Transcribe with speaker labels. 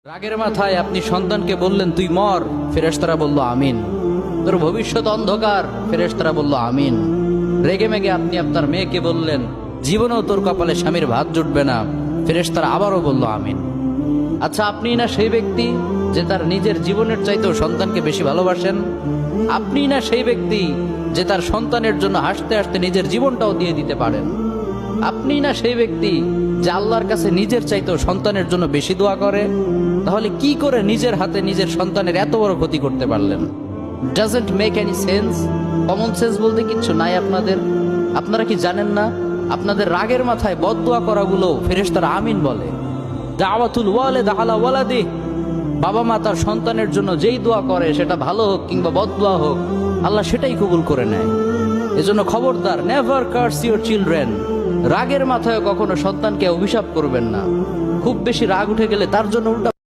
Speaker 1: রাগের মাথায় আপনি সন্তানকে বললেন তুই মর, ফেরেশতারা বলল আমিন। তোর ভবিষ্যৎ অন্ধকার, ফেরেশতারা বলল আমিন। রেগে মেগে আপনি আপনার মেয়েকে বললেন জীবনেও তোর কপালে স্বামীর ভাত জুটবে না, ফেরেশতারা আবারও বলল আমিন। আচ্ছা, আপনি না সেই ব্যক্তি যে তার নিজের জীবনের চাইতেও সন্তানকে বেশি ভালোবাসেন? আপনি না সেই ব্যক্তি যে তার সন্তানের জন্য হাসতে হাসতে নিজের জীবনটাও দিয়ে দিতে পারেন? আপনি না সেই ব্যক্তি যে আল্লাহর কাছে নিজের চাইতেও সন্তানের জন্য বেশি দোয়া করে? তাহলে কি করে নিজের হাতে নিজের সন্তানের এত বড় ক্ষতি করতে পারলেন? Doesn't make any sense. Common sense বলতে কিচ্ছু নাই আপনাদের। আপনারা কি জানেন না আপনাদের রাগের মাথায় বদদোয়া করাগুলো ফেরেশতারা আমিন বলে? দাওয়াতুল ওয়ালিদ আলা ওয়ালাদি, বাবা মা তার সন্তানের জন্য যেই দোয়া করে সেটা ভালো হোক কিংবা বদদোয়া হোক, আল্লাহ সেটাই কবুল করে নেয়। এজন্য খবরদার, নেভার কার্স ইউর চিলড্রেন। রাগের মাথায় কখনো সন্তানকে অভিশাপ করবেন না। খুব বেশি রাগ উঠে গেলে তার জন্য উল্টা